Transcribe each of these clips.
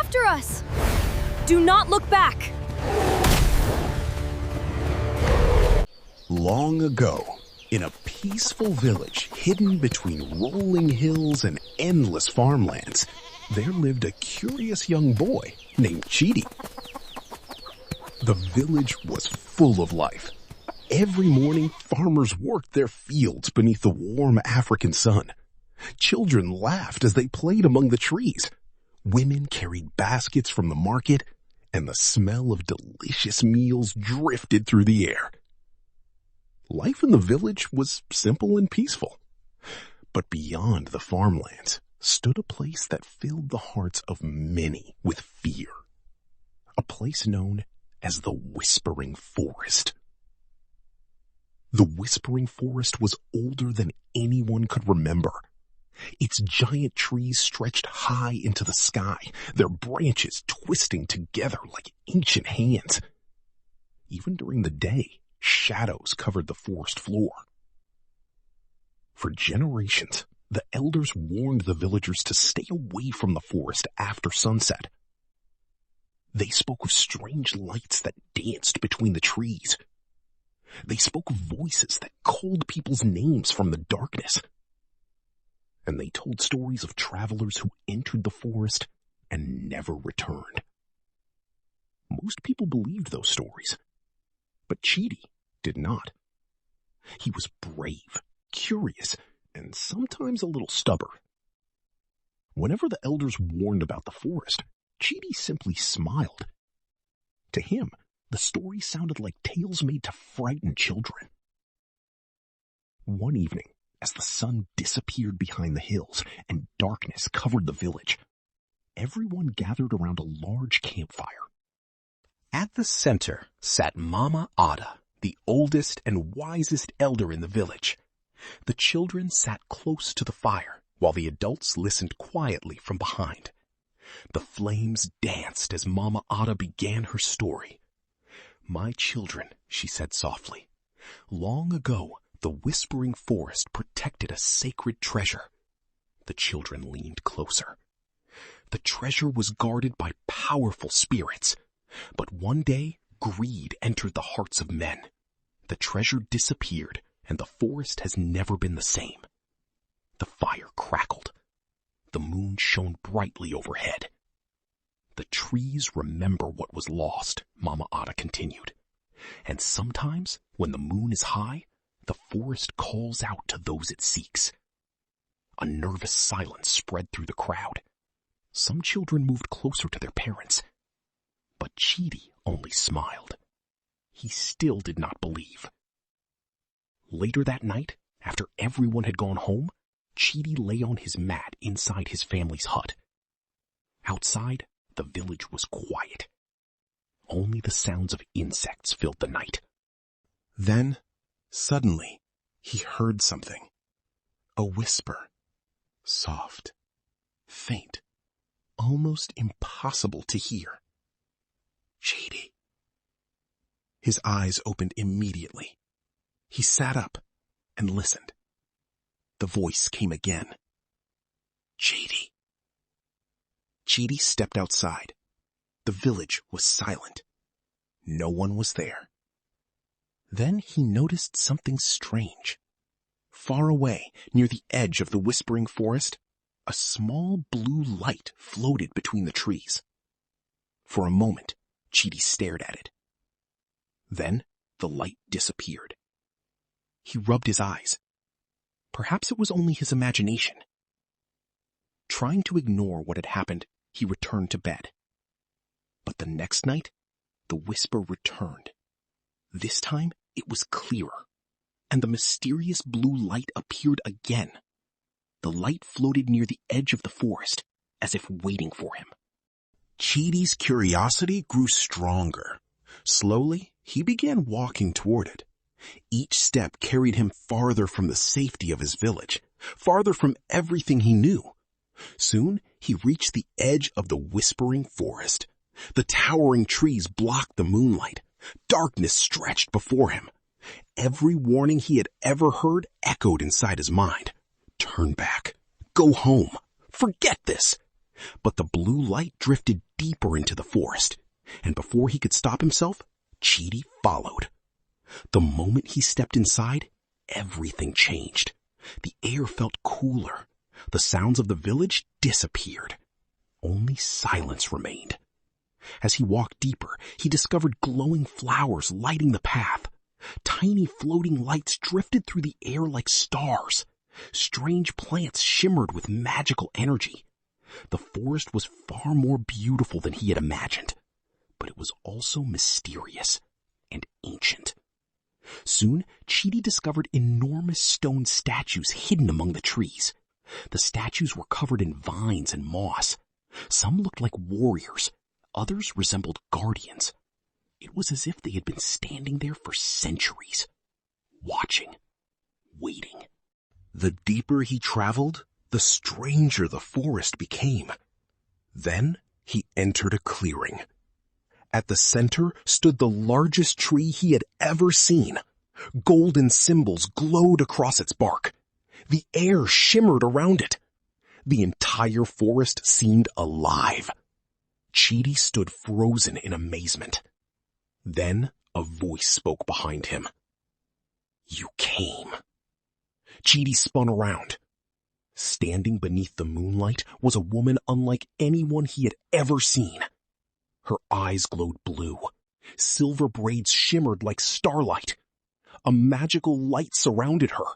after us! Do not look back! Long ago, in a peaceful village hidden between rolling hills and endless farmlands, there lived a curious young boy named Chidi. The village was full of life. Every morning, farmers worked their fields beneath the warm African sun. Children laughed as they played among the trees. Women carried baskets from the market, and the smell of delicious meals drifted through the air. Life in the village was simple and peaceful. But beyond the farmlands stood a place that filled the hearts of many with fear. A place known as the Whispering Forest. The Whispering Forest was older than anyone could remember. Its giant trees stretched high into the sky, their branches twisting together like ancient hands. Even during the day, shadows covered the forest floor. For generations, the elders warned the villagers to stay away from the forest after sunset. They spoke of strange lights that danced between the trees. They spoke of voices that called people's names from the darkness. And they told stories of travelers who entered the forest and never returned. Most people believed those stories, but Chidi did not. He was brave, curious, and sometimes a little stubborn. Whenever the elders warned about the forest, Chidi simply smiled. To him, the story sounded like tales made to frighten children. One evening, as the sun disappeared behind the hills and darkness covered the village, everyone gathered around a large campfire. At the center sat Mama Ada, the oldest and wisest elder in the village. The children sat close to the fire, while the adults listened quietly from behind. The flames danced as Mama Ada began her story. "My children," she said softly, "long ago the Whispering Forest protected a sacred treasure." The children leaned closer. The treasure was guarded by powerful spirits. But one day, greed entered the hearts of men. The treasure disappeared, and the forest has never been the same. The fire crackled. The moon shone brightly overhead. "The trees remember what was lost," Mama Ada continued. "And sometimes, when the moon is high, the forest calls out to those it seeks." A nervous silence spread through the crowd. Some children moved closer to their parents. But Chidi only smiled. He still did not believe. Later that night, after everyone had gone home, Chidi lay on his mat inside his family's hut. Outside, the village was quiet. Only the sounds of insects filled the night. Then, suddenly, he heard something. A whisper. Soft, faint, almost impossible to hear. "Chidi." His eyes opened immediately. He sat up and listened. The voice came again. "Chidi." Chidi stepped outside. The village was silent. No one was there. Then he noticed something strange. Far away, near the edge of the Whispering Forest, a small blue light floated between the trees. For a moment, Chidi stared at it. Then the light disappeared. He rubbed his eyes. Perhaps it was only his imagination. Trying to ignore what had happened, he returned to bed. But the next night, the whisper returned. This time, it was clearer, and the mysterious blue light appeared again. The light floated near the edge of the forest, as if waiting for him. Chidi's curiosity grew stronger. Slowly, he began walking toward it. Each step carried him farther from the safety of his village, farther from everything he knew. Soon, he reached the edge of the Whispering Forest. The towering trees blocked the moonlight. Darkness stretched before him. Every warning he had ever heard echoed inside his mind. Turn back. Go home. Forget this. But the blue light drifted deeper into the forest, and before he could stop himself, Chidi followed. The moment he stepped inside, everything changed. The air felt cooler. The sounds of the village disappeared. Only silence remained. As he walked deeper, he discovered glowing flowers lighting the path. Tiny floating lights drifted through the air like stars. Strange plants shimmered with magical energy. The forest was far more beautiful than he had imagined, but it was also mysterious and ancient. Soon, Chidi discovered enormous stone statues hidden among the trees. The statues were covered in vines and moss. Some looked like warriors. Others resembled guardians. It was as if they had been standing there for centuries, watching, waiting. The deeper he traveled, the stranger the forest became. Then he entered a clearing. At the center stood the largest tree he had ever seen. Golden symbols glowed across its bark. The air shimmered around it. The entire forest seemed alive. Chidi stood frozen in amazement. Then a voice spoke behind him. "You came." Chidi spun around. Standing beneath the moonlight was a woman unlike anyone he had ever seen. Her eyes glowed blue. Silver braids shimmered like starlight. A magical light surrounded her.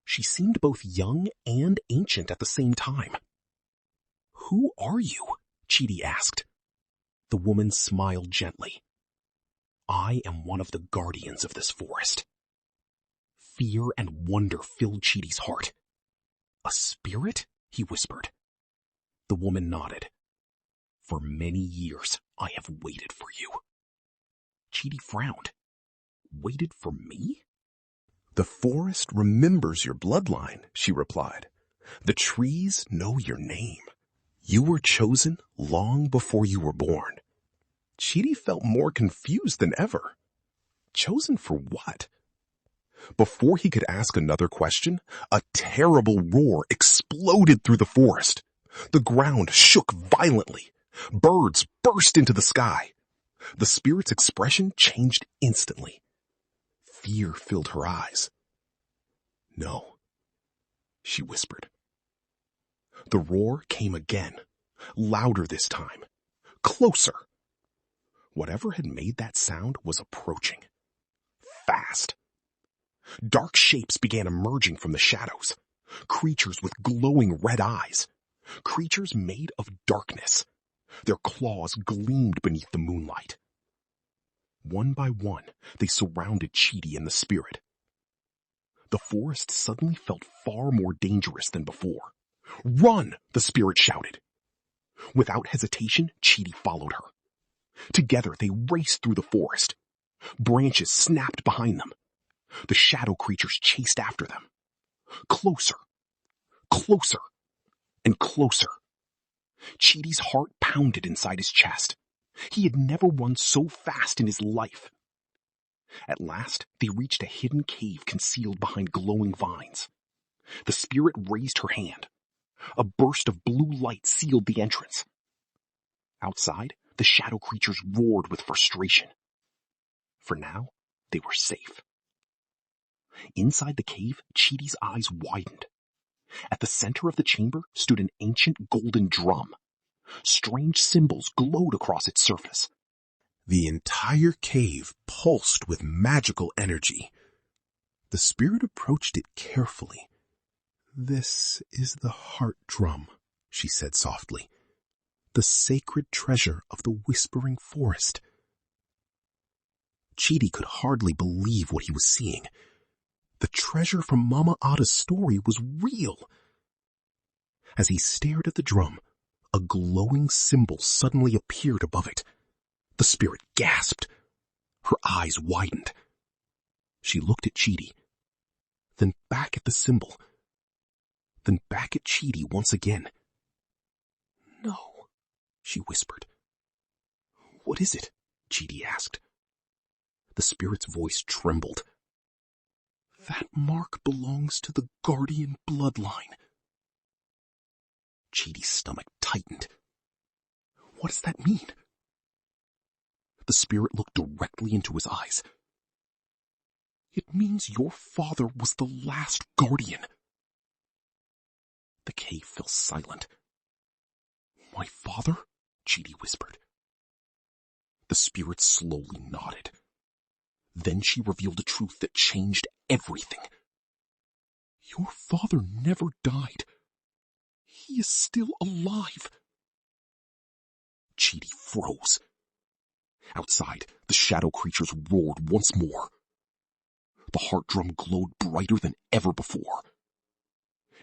She seemed both young and ancient at the same time. "Who are you?" Chidi asked. The woman smiled gently. "I am one of the guardians of this forest." Fear and wonder filled Chidi's heart. "A spirit?" he whispered. The woman nodded. "For many years, I have waited for you." Chidi frowned. "Waited for me?" "The forest remembers your bloodline," she replied. "The trees know your name. You were chosen long before you were born." Chidi felt more confused than ever. Chosen for what? Before he could ask another question, a terrible roar exploded through the forest. The ground shook violently. Birds burst into the sky. The spirit's expression changed instantly. Fear filled her eyes. "No," she whispered. The roar came again, louder this time, closer. Whatever had made that sound was approaching. Fast. Dark shapes began emerging from the shadows. Creatures with glowing red eyes. Creatures made of darkness. Their claws gleamed beneath the moonlight. One by one, they surrounded Chidi and the spirit. The forest suddenly felt far more dangerous than before. "Run!" the spirit shouted. Without hesitation, Chidi followed her. Together they raced through the forest. Branches snapped behind them. The shadow creatures chased after them. Closer, closer, and closer. Chidi's heart pounded inside his chest. He had never run so fast in his life. At last, they reached a hidden cave concealed behind glowing vines. The spirit raised her hand. A burst of blue light sealed the entrance. Outside, the shadow creatures roared with frustration. For now, they were safe. Inside the cave, Chidi's eyes widened. At the center of the chamber stood an ancient golden drum. Strange symbols glowed across its surface. The entire cave pulsed with magical energy. The spirit approached it carefully. "This is the heart drum," she said softly. "The sacred treasure of the whispering forest." Chidi could hardly believe what he was seeing. The treasure from Mama Ada's story was real. As he stared at the drum, a glowing symbol suddenly appeared above it. The spirit gasped. Her eyes widened. She looked at Chidi, then back at the symbol, then back at Chidi once again. "No," she whispered. "What is it?" Chidi asked. The spirit's voice trembled. "That mark belongs to the guardian bloodline." Chidi's stomach tightened. does that mean? The spirit looked directly into his eyes. It means your father was the last guardian. The cave fell silent. My father? Chidi whispered. The spirit slowly nodded. Then she revealed a truth that changed everything. Your father never died. He is still alive. Chidi froze. Outside, the shadow creatures roared once more. The heart drum glowed brighter than ever before.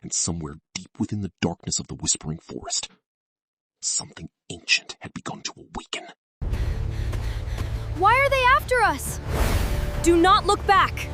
And somewhere deep within the darkness of the whispering forest, something ancient had begun to awaken. Why are they after us? Do not look back!